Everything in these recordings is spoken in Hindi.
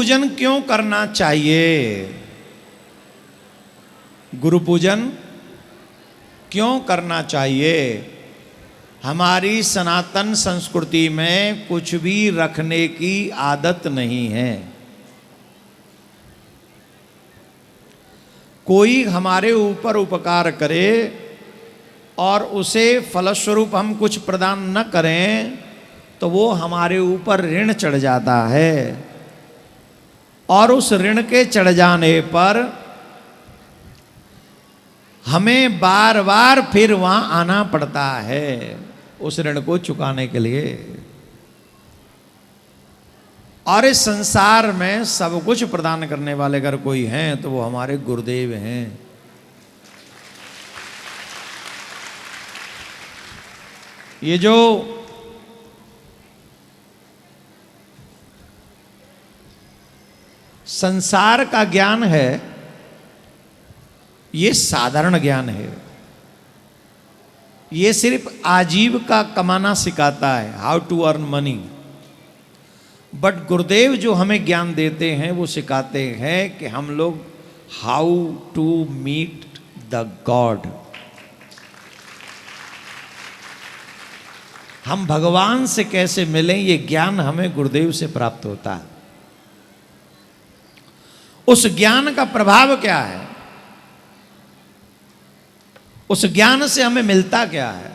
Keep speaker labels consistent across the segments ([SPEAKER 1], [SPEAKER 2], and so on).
[SPEAKER 1] पूजन क्यों करना चाहिए? गुरु पूजन क्यों करना चाहिए? हमारी सनातन संस्कृति में कुछ भी रखने की आदत नहीं है। कोई हमारे ऊपर उपकार करे और उसे फलस्वरूप हम कुछ प्रदान न करें तो वो हमारे ऊपर ऋण चढ़ जाता है, और उस ऋण के चढ़ जाने पर हमें बार बार फिर वहां आना पड़ता है उस ऋण को चुकाने के लिए। और इस संसार में सब कुछ प्रदान करने वाले अगर कोई हैं तो वो हमारे गुरुदेव हैं। ये जो संसार का ज्ञान है ये साधारण ज्ञान है। ये सिर्फ आजीविका कमाना सिखाता है, how to earn money. But Gurudev जो हमें ज्ञान देते हैं वो सिखाते हैं कि हम लोग how to meet the god. हम भगवान से कैसे मिलें ये ज्ञान हमें गुरुदेव से प्राप्त होता है। उस ज्ञान का प्रभाव क्या है, उस ज्ञान से हमें मिलता क्या है?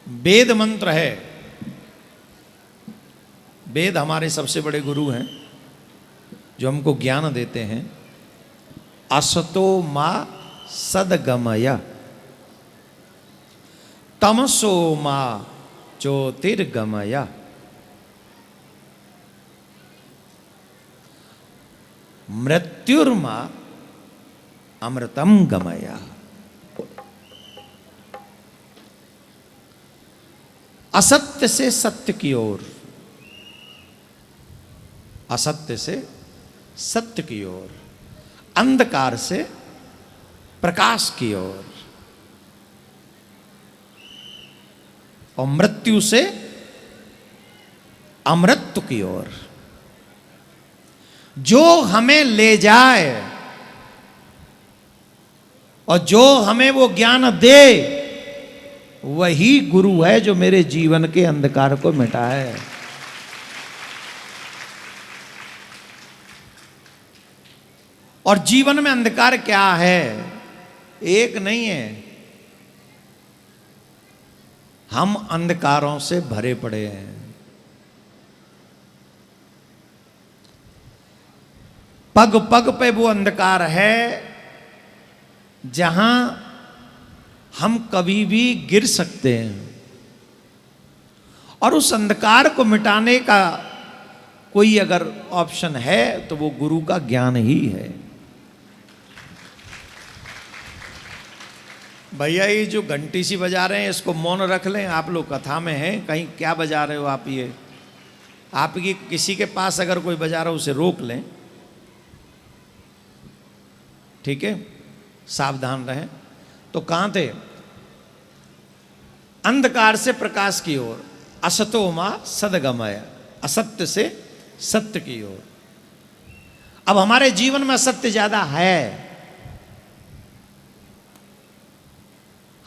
[SPEAKER 1] वेद मंत्र है। वेद हमारे सबसे बड़े गुरु हैं जो हमको ज्ञान देते हैं। असतो मा सदगमय तमसो मा ज्योतिर्गमय मृत्युर्मा अमृतम गमय। असत्य से सत्य की ओर, असत्य से सत्य की ओर, अंधकार से प्रकाश की ओर, और मृत्यु से अमृत की ओर। जो हमें ले जाए और जो हमें वो ज्ञान दे वही गुरु है जो मेरे जीवन के अंधकार को मिटाए। और जीवन में अंधकार क्या है? एक नहीं है, हम अंधकारों से भरे पड़े हैं। पग पग पे वो अंधकार है जहां हम कभी भी गिर सकते हैं, और उस अंधकार को मिटाने का कोई अगर ऑप्शन है तो वो गुरु का ज्ञान ही है। भैया ये जो घंटी सी बजा रहे हैं इसको मौन रख लें। आप लोग कथा में हैं, कहीं क्या बजा रहे हो आप? ये आपकी किसी के पास अगर कोई बजा रहा हो उसे रोक लें, ठीक है? सावधान रहें। तो कहां थे? अंधकार से प्रकाश की ओर, असतो मा सदगमय, असत्य से सत्य की ओर। अब हमारे जीवन में असत्य ज्यादा है।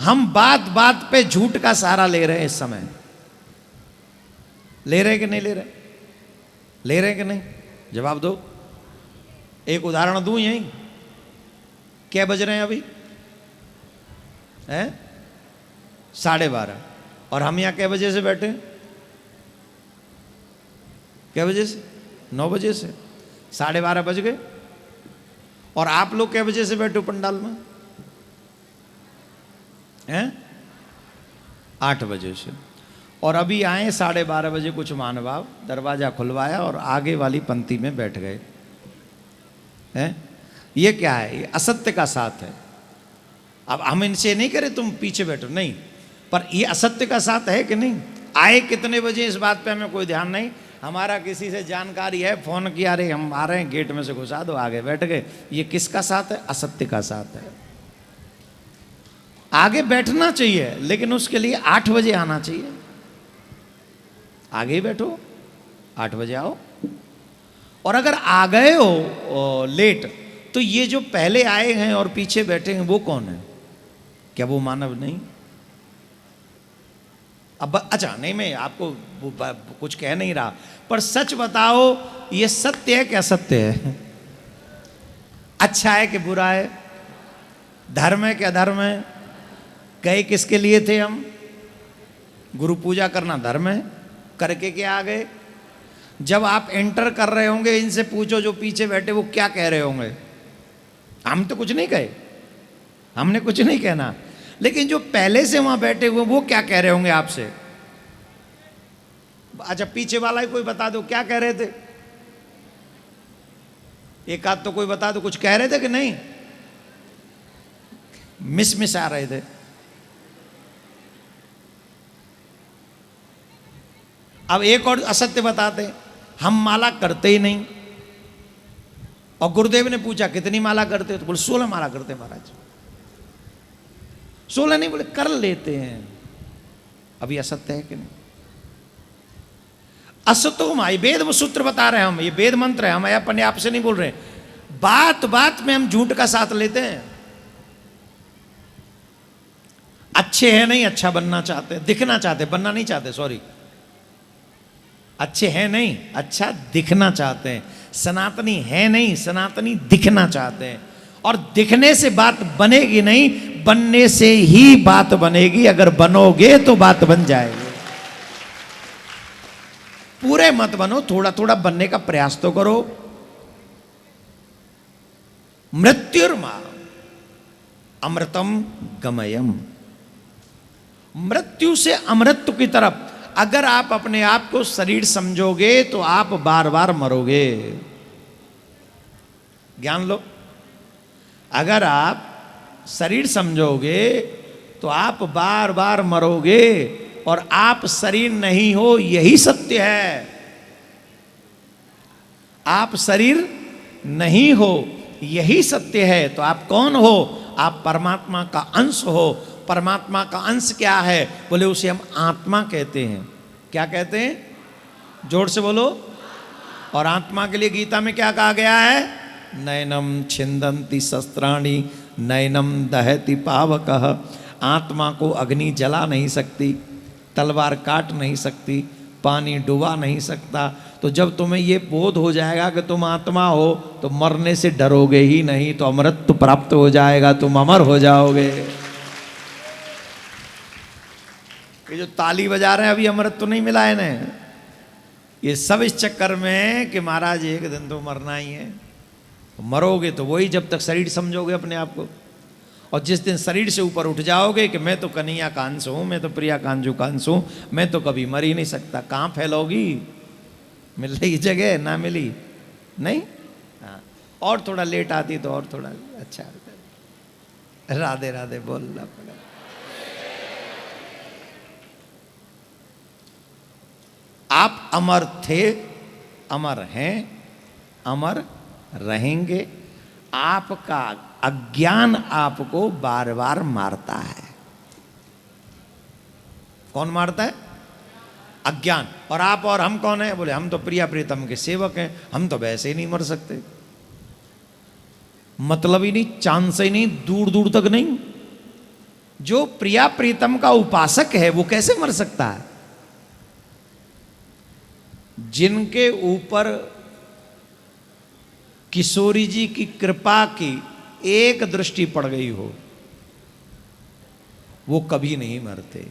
[SPEAKER 1] हम बात बात पे झूठ का सहारा ले रहे हैं इस समय। ले रहे कि नहीं ले रहे? ले रहे कि नहीं? जवाब दो। एक उदाहरण दूं यहीं। क्या बज रहे हैं अभी? हैं 12:30। और हम यहाँ कै बजे से बैठे? कै बजे से? 9 बजे से। 12:30 बज गए। और आप लोग कै बजे से बैठे हो पंडाल में? हैं 8 बजे से। और अभी आए 12:30 बजे कुछ महानुभाव, दरवाजा खुलवाया और आगे वाली पंक्ति में बैठ गए। हैं ये क्या है? ये असत्य का साथ है। अब हम इनसे नहीं करें तुम पीछे बैठो, नहीं, पर ये असत्य का साथ है कि नहीं? आए कितने बजे इस बात पे हमें कोई ध्यान नहीं। हमारा किसी से जानकारी है, फोन किया, अरे हम आ रहे हैं, गेट में से घुसा दो, आगे बैठ गए। ये किसका साथ है? असत्य का साथ है। आगे बैठना चाहिए लेकिन उसके लिए 8 बजे आना चाहिए। आगे ही बैठो, 8 बजे आओ। और अगर आ गए हो लेट, तो ये जो पहले आए हैं और पीछे बैठे हैं वो कौन है? क्या वो मानव नहीं? अब अच्छा, नहीं मैं आपको कुछ कह नहीं रहा, पर सच बताओ, ये सत्य है क्या? सत्य है? अच्छा है कि बुरा है? धर्म है क्या धर्म है? गए किसके लिए थे हम? गुरु पूजा करना धर्म है, करके क्या आ गए? जब आप एंटर कर रहे होंगे, इनसे पूछो जो पीछे बैठे वो क्या कह रहे होंगे। हम तो कुछ नहीं कहे, हमने कुछ नहीं कहना, लेकिन जो पहले से वहां बैठे हुए वो क्या कह रहे होंगे आपसे? अच्छा, पीछे वाला ही कोई बता दो क्या कह रहे थे? एक आध तो कोई बता दो, कुछ कह रहे थे कि नहीं? मिस आ रहे थे। अब एक और असत्य बताते, हम माला करते ही नहीं। और गुरुदेव ने पूछा कितनी माला करते हो? तो बोले 16 माला करते महाराज। 16 नहीं, बोले कर लेते हैं। अभी असत्य है कि नहीं? असतो माई, वेद में सूत्र बता रहे हैं हम, ये वेद मंत्र है, हम अपने आप से नहीं बोल रहे। बात बात में हम झूठ का साथ लेते हैं। अच्छे हैं नहीं, अच्छा बनना चाहते हैं, दिखना चाहते, बनना नहीं चाहते, सॉरी। अच्छे हैं नहीं, अच्छा दिखना चाहते हैं। सनातनी है नहीं, सनातनी दिखना चाहते हैं। और दिखने से बात बनेगी नहीं, बनने से ही बात बनेगी। अगर बनोगे तो बात बन जाएगी। पूरे मत बनो, थोड़ा थोड़ा बनने का प्रयास तो करो। मृत्युर्मा अमृतम गमयम, मृत्यु से अमृत की तरफ अगर आप अपने आप को शरीर समझोगे तो आप बार बार मरोगे। ज्ञान लो, अगर आप शरीर समझोगे तो आप बार बार मरोगे। और आप शरीर नहीं हो, यही सत्य है। आप शरीर नहीं हो, यही सत्य है। तो आप कौन हो? आप परमात्मा का अंश हो। परमात्मा का अंश क्या है? बोले उसे हम आत्मा कहते हैं। क्या कहते हैं? जोर से बोलो। और आत्मा के लिए गीता में क्या कहा गया है? नैनम छिंदंती शस्त्राणि नैनम दहति पावकः। आत्मा को अग्नि जला नहीं सकती, तलवार काट नहीं सकती, पानी डुबा नहीं सकता। तो जब तुम्हें ये बोध हो जाएगा कि तुम आत्मा हो, तो मरने से डरोगे ही नहीं, तो अमृत प्राप्त हो जाएगा, तुम अमर हो जाओगे। ये जो ताली बजा रहे हैं, अभी अमृत तो नहीं मिला है ना। ये सब इस चक्कर में कि महाराज एक दिन तो मरना ही है। मरोगे तो वही जब तक शरीर समझोगे अपने आप को। और जिस दिन शरीर से ऊपर उठ जाओगे कि मैं तो कन्हैया का अंश हूँ, मैं तो प्रिया कांजू का अंश हूँ, मैं तो कभी मर ही नहीं सकता, कहाँ फैलोगी? मिल रही जगह ना मिली नहीं। हाँ, और थोड़ा लेट आती तो और थोड़ा अच्छा। राधे राधे बोलना पड़ा। आप अमर थे, अमर हैं, अमर रहेंगे। आपका अज्ञान आपको बार बार मारता है। कौन मारता है? अज्ञान। और आप और हम कौन है? बोले हम तो प्रिया प्रीतम के सेवक हैं, हम तो वैसे ही नहीं मर सकते। मतलब ही नहीं, चांस ही नहीं, दूर दूर तक नहीं। जो प्रिया प्रीतम का उपासक है वो कैसे मर सकता है? जिनके ऊपर किशोरी जी की कृपा की एक दृष्टि पड़ गई हो, वो कभी नहीं मरते।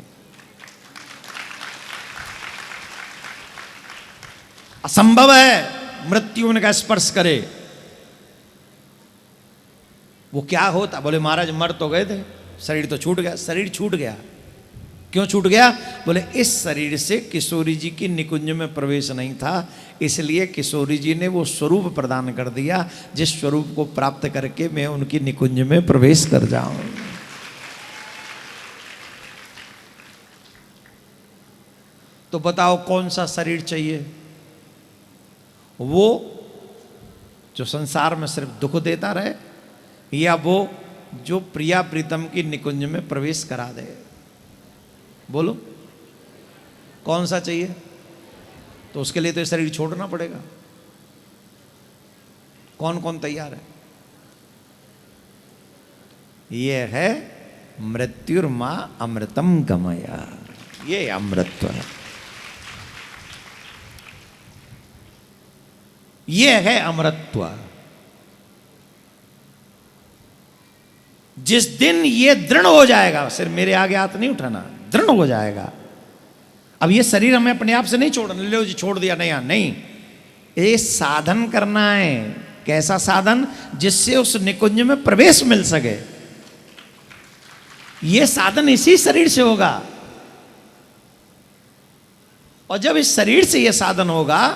[SPEAKER 1] असंभव है मृत्यु उनका स्पर्श करे। वो क्या होता? बोले महाराज मर तो गए थे, शरीर तो छूट गया। शरीर छूट गया, क्यों छूट गया? बोले इस शरीर से किशोरी जी की निकुंज में प्रवेश नहीं था, इसलिए किशोरी जी ने वो स्वरूप प्रदान कर दिया जिस स्वरूप को प्राप्त करके मैं उनकी निकुंज में प्रवेश कर जाऊं। तो बताओ कौन सा शरीर चाहिए? वो जो संसार में सिर्फ दुख देता रहे, या वो जो प्रिया प्रीतम की निकुंज में प्रवेश करा दे? बोलो कौन सा चाहिए? तो उसके लिए तो शरीर छोड़ना पड़ेगा। कौन कौन तैयार है? ये है मृत्युर्मा अमृतम गमया, ये अमृतत्व है, ये है अमृतत्व। जिस दिन ये दृढ़ हो जाएगा, सिर्फ मेरे आगे हाथ नहीं उठाना, दृढ़ हो जाएगा। अब ये शरीर हमें अपने आप से नहीं छोड़ना, लो जी छोड़ दिया नहीं, ये साधन करना है। कैसा साधन? जिससे उस निकुंज में प्रवेश मिल सके। ये साधन इसी शरीर से होगा, और जब इस शरीर से यह साधन होगा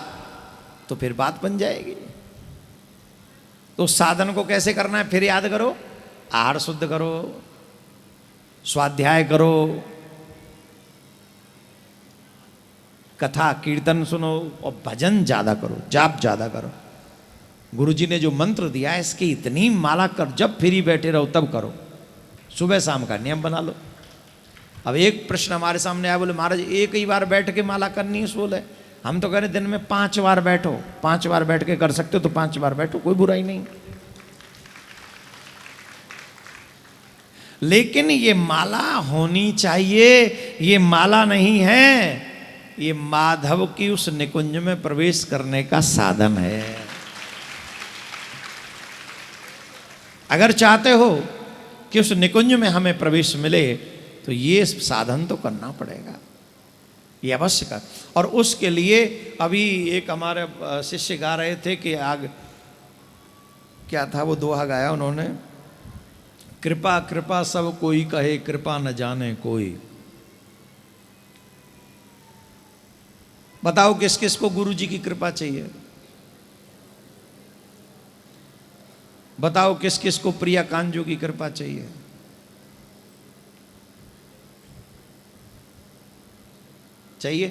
[SPEAKER 1] तो फिर बात बन जाएगी। तो उस साधन को कैसे करना है फिर याद करो। आहार शुद्ध करो, स्वाध्याय करो, कथा कीर्तन सुनो, और भजन ज्यादा करो, जाप ज्यादा करो। गुरुजी ने जो मंत्र दिया है इसकी इतनी माला कर, जब फ्री बैठे रहो तब करो, सुबह शाम का नियम बना लो। अब एक प्रश्न हमारे सामने आया, बोले महाराज एक ही बार बैठ के माला करनी है? बोले हम तो कह रहे दिन में 5 बार बैठो, 5 बार बैठ के कर सकते हो तो 5 बार बैठो, कोई बुराई नहीं। लेकिन ये माला होनी चाहिए, ये माला नहीं है, ये माधव की उस निकुंज में प्रवेश करने का साधन है। अगर चाहते हो कि उस निकुंज में हमें प्रवेश मिले तो ये साधन तो करना पड़ेगा, ये अवश्य कर। और उसके लिए अभी एक हमारे शिष्य गा रहे थे कि आग क्या था वो दोहा गाया उन्होंने, कृपा कृपा सब कोई कहे, कृपा न जाने कोई। बताओ किस किस को गुरु जी की कृपा चाहिए? बताओ किस किस को प्रिया कांजू की कृपा चाहिए? चाहिए?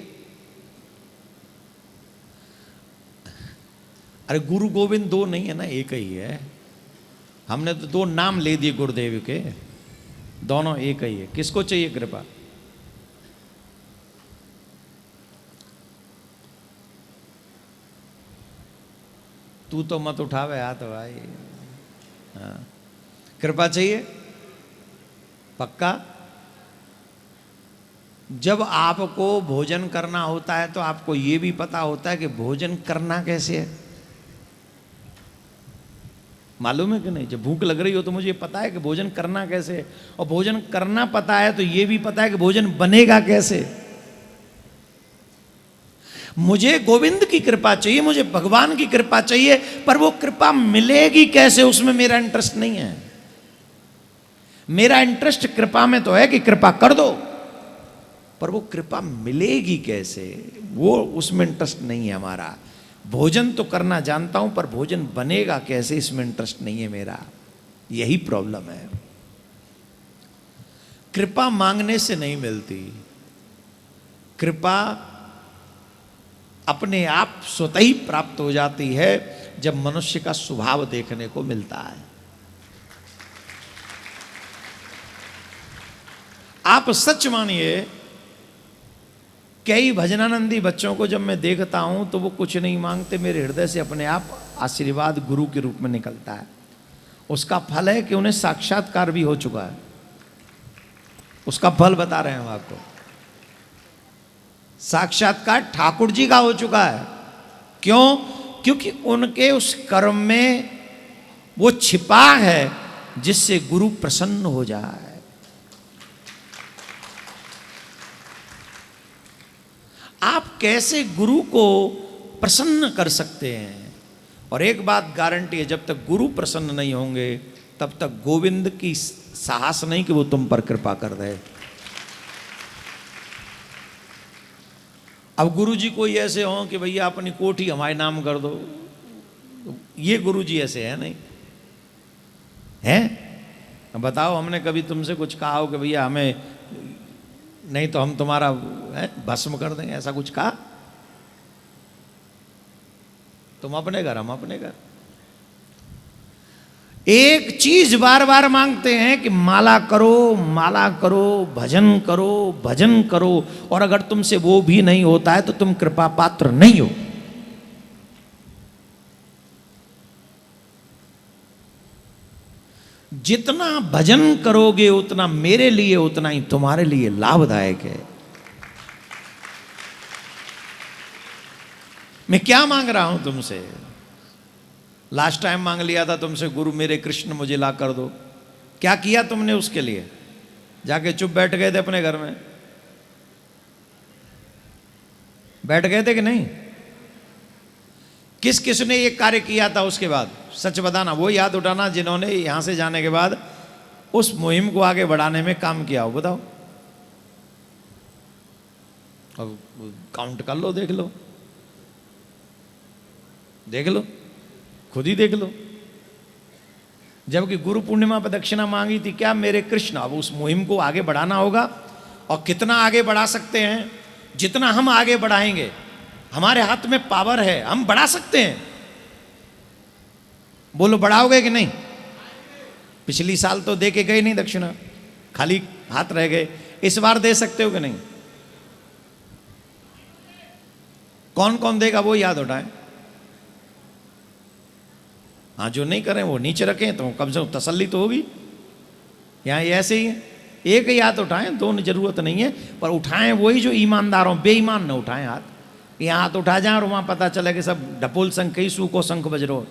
[SPEAKER 1] अरे गुरु गोविंद 2 नहीं है ना, एक ही है। हमने तो 2 नाम ले दिए गुरुदेव के, दोनों एक ही है। किसको चाहिए कृपा? तू तो मत उठावे हाथ भाई। हाँ, कृपा चाहिए पक्का। जब आपको भोजन करना होता है तो आपको यह भी पता होता है कि भोजन करना कैसे है, मालूम है कि नहीं? जब भूख लग रही हो तो मुझे पता है कि भोजन करना कैसे है, और भोजन करना पता है तो यह भी पता है कि भोजन बनेगा कैसे। मुझे गोविंद की कृपा चाहिए, मुझे भगवान की कृपा चाहिए, पर वो कृपा मिलेगी कैसे, उसमें मेरा इंटरेस्ट नहीं है। मेरा इंटरेस्ट कृपा में तो है कि कृपा कर दो, पर वो कृपा मिलेगी कैसे, वो उसमें इंटरेस्ट नहीं है हमारा। भोजन तो करना जानता हूं, पर भोजन बनेगा कैसे इसमें इंटरेस्ट नहीं है मेरा। यही प्रॉब्लम है। कृपा मांगने से नहीं मिलती, कृपा अपने आप स्वतः ही प्राप्त हो जाती है जब मनुष्य का स्वभाव देखने को मिलता है। आप सच मानिए, कई भजनानंदी बच्चों को जब मैं देखता हूं तो वो कुछ नहीं मांगते, मेरे हृदय से अपने आप आशीर्वाद गुरु के रूप में निकलता है। उसका फल है कि उन्हें साक्षात्कार भी हो चुका है। उसका फल बता रहे हैं हम आपको। साक्षात्कार ठाकुर जी का हो चुका है। क्यों? क्योंकि उनके उस कर्म में वो छिपा है जिससे गुरु प्रसन्न हो जाए। आप कैसे गुरु को प्रसन्न कर सकते हैं? और एक बात गारंटी है, जब तक गुरु प्रसन्न नहीं होंगे तब तक गोविंद की साहस नहीं कि वो तुम पर कृपा कर दे। अब गुरु जी कोई ऐसे हों कि भैया अपनी कोठी हमारे नाम कर दो, ये गुरु जी ऐसे है नहीं है? बताओ, हमने कभी तुमसे कुछ कहा हो कि भैया हमें नहीं तो हम तुम्हारा भस्म कर देंगे, ऐसा कुछ कहा? तुम अपने घर, हम अपने घर। एक चीज बार बार मांगते हैं कि माला करो, माला करो, भजन करो, भजन करो, और अगर तुमसे वो भी नहीं होता है तो तुम कृपा पात्र नहीं हो। जितना भजन करोगे उतना मेरे लिए, उतना ही तुम्हारे लिए लाभदायक है। मैं क्या मांग रहा हूं तुमसे? लास्ट टाइम मांग लिया था तुमसे, गुरु मेरे कृष्ण मुझे ला कर दो। क्या किया तुमने उसके लिए? जाके चुप बैठ गए थे अपने घर में? बैठ गए थे कि नहीं? किस किस ने ये कार्य किया था उसके बाद? सच बताना, वो याद उठाना जिन्होंने यहां से जाने के बाद उस मुहिम को आगे बढ़ाने में काम किया हो, बताओ। अब काउंट कर लो, देख लो, देख लो, खुद ही देख लो। जबकि गुरु पूर्णिमा पर दक्षिणा मांगी थी क्या? मेरे कृष्ण। अब उस मुहिम को आगे बढ़ाना होगा, और कितना आगे बढ़ा सकते हैं? जितना हम आगे बढ़ाएंगे, हमारे हाथ में पावर है, हम बढ़ा सकते हैं। बोलो, बढ़ाओगे कि नहीं? पिछली साल तो दे के गए नहीं दक्षिणा, खाली हाथ रह गए। इस बार दे सकते हो कि नहीं? कौन कौन देगा वो याद उठाएं। हाँ, जो नहीं करें वो नीचे रखें, तो कम से कम तसल्ली तो होगी। यहाँ ये ऐसे ही है, एक ही हाथ उठाएं, दो जरूरत नहीं है, पर उठाएं वही जो ईमानदार हो, बेईमान न उठाएं हाथ। यहाँ हाथ उठा जाए और वहाँ पता चले कि सब ढपोल संख ही सूखो शंख बज रो,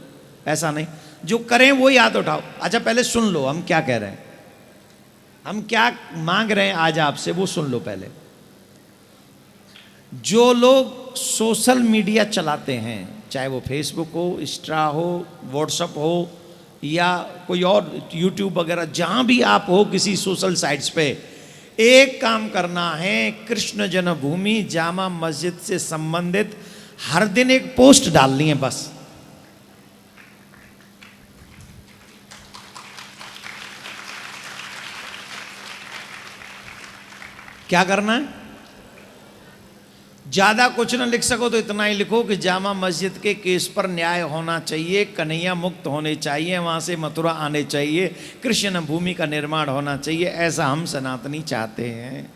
[SPEAKER 1] ऐसा नहीं। जो करें वही हाथ उठाओ। अच्छा, पहले सुन लो हम क्या कह रहे हैं, हम क्या मांग रहे हैं आज आपसे, वो सुन लो पहले। जो लोग सोशल मीडिया चलाते हैं, चाहे वो फेसबुक हो, इंस्टा हो, व्हाट्सएप हो, या कोई और यूट्यूब वगैरह, जहां भी आप हो किसी सोशल साइट्स पे, एक काम करना है, कृष्ण जन्मभूमि जामा मस्जिद से संबंधित हर दिन एक पोस्ट डालनी है बस। क्या करना है? ज्यादा कुछ न लिख सको तो इतना ही लिखो कि जामा मस्जिद के केस पर न्याय होना चाहिए, कन्हैया मुक्त होने चाहिए, वहां से मथुरा आने चाहिए, कृष्ण भूमि का निर्माण होना चाहिए। ऐसा हम सनातनी चाहते हैं।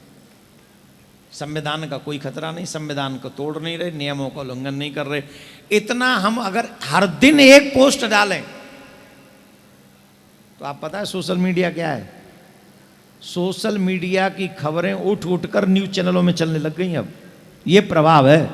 [SPEAKER 1] संविधान का कोई खतरा नहीं, संविधान को तोड़ नहीं रहे, नियमों का उल्लंघन नहीं कर रहे। इतना हम अगर हर दिन एक पोस्ट डालें तो आप पता है सोशल मीडिया क्या है? सोशल मीडिया की खबरें उठ उठ कर न्यूज चैनलों में चलने लग गई। अब ये प्रभाव है।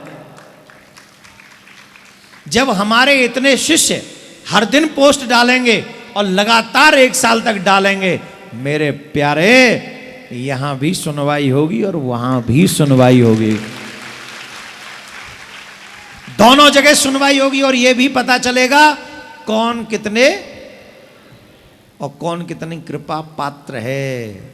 [SPEAKER 1] जब हमारे इतने शिष्य हर दिन पोस्ट डालेंगे और लगातार 1 साल तक डालेंगे, मेरे प्यारे, यहां भी सुनवाई होगी और वहां भी सुनवाई होगी, दोनों जगह सुनवाई होगी। और यह भी पता चलेगा कौन कितने और कौन कितनी कृपा पात्र है।